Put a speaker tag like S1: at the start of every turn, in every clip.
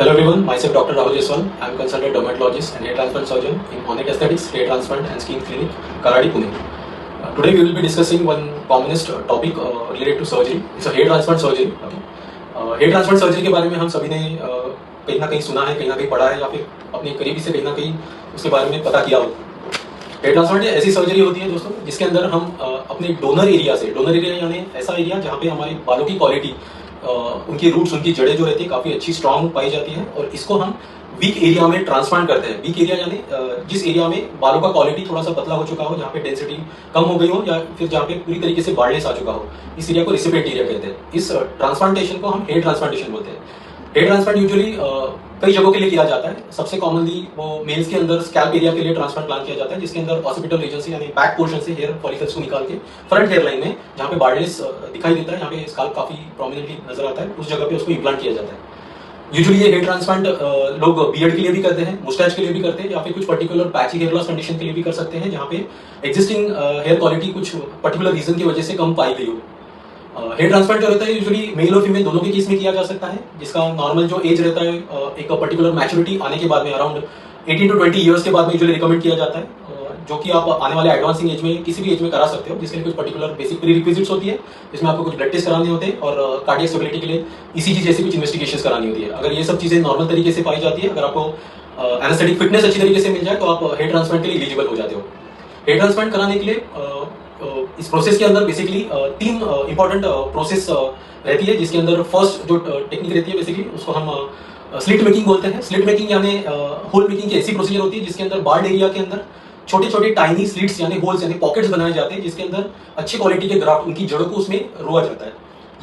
S1: Hello everyone, myself Dr. Rahul Jaiswal. I am consultant dermatologist and hair transplant surgeon in Onyx Aesthetics, Hair Transplant and Skin Clinic, Karadi, Pune. Today we will be discussing one commonest topic related to surgery. It's a hair transplant surgery. Hair transplant surgery के बारे में हम सभी ने कहीं ना कहीं सुना है, कहीं ना कहीं पढ़ा है या फिर अपने करीबी से कहीं ना कहीं उसके बारे में पता किया हो। हेयर ट्रांसप्लांट ऐसी सर्जरी होती है दोस्तों जिसके अंदर हम अपने डोनर एरिया यानी ऐसा एरिया जहाँ पे हमारे बालों की क्वालिटी, उनकी रूट्स, उनकी जड़ें जो रहती है काफ़ी अच्छी स्ट्रांग पाई जाती है और इसको हम वीक एरिया में ट्रांसप्लांट करते हैं। वीक एरिया यानी जिस एरिया में बालों का क्वालिटी थोड़ा सा पतला हो चुका हो, जहाँ पे डेंसिटी कम हो गई हो या फिर जहाँ पे पूरी तरीके से बार्डनेस आ चुका हो, इस एरिया को रिसिपिएंट एरिया कहते हैं। इस ट्रांसप्लांटेशन को हम हेयर ट्रांसप्लांटेशन बोलते हैं। हेयर ट्रांसप्लांट यूजुअली कई जगहों के लिए किया जाता है। सबसे कॉमनली वो मेल्स के अंदर स्कैल्प एरिया के लिए ट्रांसप्लांट प्लान किया जाता है, जिसके अंदर ऑसिपिटल रीजन से यानी बैक पोर्शन से हेयर फॉलिकल्स को निकाल के फ्रंट हेयर लाइन में जहाँ पे बार्डनेस दिखाई देता है, जहाँ पे स्कैल्प काफी प्रोमिनेंटली नजर आता है, उस जगह पे उसको इम्प्लांट किया जाता है। यूजुअली ये हेयर ट्रांसप्लांट लोग बियर्ड के लिए भी करते हैं, मुस्टैच के लिए भी करते हैं या फिर कुछ particular patchy hair loss condition के लिए भी कर सकते हैं, जहाँ पे एग्जिस्टिंग हेयर क्वालिटी कुछ पर्टिकुलर रीजन की वजह से कम पाई गई हो। हेयर ट्रांसप्लांट जो रहता है यूजुअली मेल और फीमेल दोनों के केस में किया जा सकता है, जिसका नॉर्मल जो एज रहता है एक पर्टिकुलर मैच्योरिटी आने के बाद में अराउंड 18 to 20 ईयर्स के बाद में यूजुअली रिकमेंड किया जाता है, जो कि आप आने वाले एडवांसिंग एज में किसी भी एज में करा सकते हो, जिसके लिए कुछ पर्टिकुलर बेसिक प्री रिक्विजिट्स होती है, जिसमें आपको कुछ ब्लड टेस्ट कराने होते हैं और कार्डियक स्टेबिलिटी के लिए ईसीजी जैसी कुछ इन्वेस्टिगेशंस करानी होती है। अगर ये सब चीजें नॉर्मल तरीके से पाई जाती है, अगर आपको एनेस्थेटिक फिटनेस अच्छी तरीके से मिल जाए तो आप हेयर ट्रांसप्लांट के लिए एलिजिबल हो जाते हो। हेयर ट्रांसप्लांट कराने के लिए इस प्रोसेस के अंदर बेसिकली तीन इंपॉर्टेंट प्रोसेस रहती है, जिसके अंदर फर्स्ट जो टेक्निक रहती है बेसिकली उसको हम स्लिट मेकिंग बोलते हैं। स्लिट मेकिंग यानी होल मेकिंग की ऐसी प्रोसीजर होती है जिसके अंदर बार्ड एरिया के अंदर छोटे छोटे टाइनी स्लिट्स यानी होल्स यानी पॉकेट्स बनाए जाते हैं, जिसके अंदर अच्छी क्वालिटी के ग्राफ्ट, उनकी जड़ों को उसमें रोआ जाता है।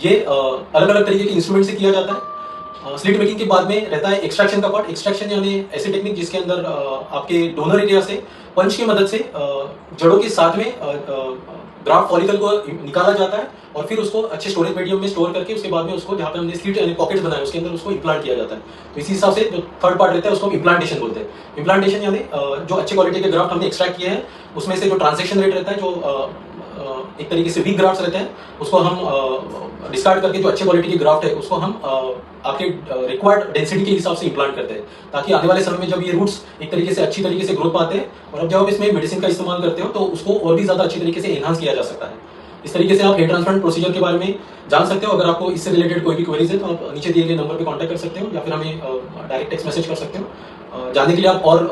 S1: ये अलग अलग तरीके के इंस्ट्रूमेंट से किया जाता है। स्लिट मेकिंग के बाद में रहता है एक्सट्रैक्शन का पार्ट। एक्सट्रैक्शन यानी ऐसी टेक्निक जिसके अंदर आपके डोनर एरिया से पंच की मदद से जड़ों के साथ में ग्राफ्ट फॉलिकल को निकाला जाता है और फिर उसको अच्छे स्टोरेज मीडियम में स्टोर करके उसके बाद में उसको जहाँ पे हमने स्लिट यानी पॉकेट्स बनाए उसके अंदर उसको इम्प्लांट किया जाता है। तो इसी हिसाब से जो थर्ड पार्ट रहता है उसको हम इम्प्लांटेशन बोलते हैं। इम्प्लांटेशन यानी जो अच्छे क्वालिटी के ग्राफ्ट हमने एक्सट्रैक्ट किए हैं उसमें से जो ट्रांसेक्शन रेट रहता है, जो एक तरीके से वीक ग्राफ्ट रहते हैं, उसको हम डिस्कार्ड करके जो अच्छे क्वालिटी की ग्राफ्ट है उसको हम आपके रिक्वायर्ड डेंसिटी के हिसाब से इम्प्लांट करते हैं, ताकि आने वाले समय में जब ये रूट्स एक तरीके से अच्छी तरीके से ग्रोथ पाते हैं और अब जब आप इसमें मेडिसिन का इस्तेमाल करते हो तो उसको और भी ज्यादा अच्छी तरीके से एनहांस किया जा सकता है। इस तरीके से आप हेयर ट्रांसप्लांट प्रोसीजर के बारे में जान सकते हो। अगर आपको इससे रिलेटेड कोई भी क्वेरीज है तो आप नीचे दिए गए नंबर पे कांटेक्ट कर सकते हो या फिर हमें डायरेक्ट टेक्स्ट मैसेज कर सकते हो। जानने के लिए आप और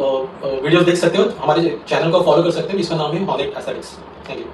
S1: वीडियोस देख सकते हो, हमारे चैनल को फॉलो कर सकते हो जिसका नाम है ऑनेट एस्थेटिक्स। Thank you.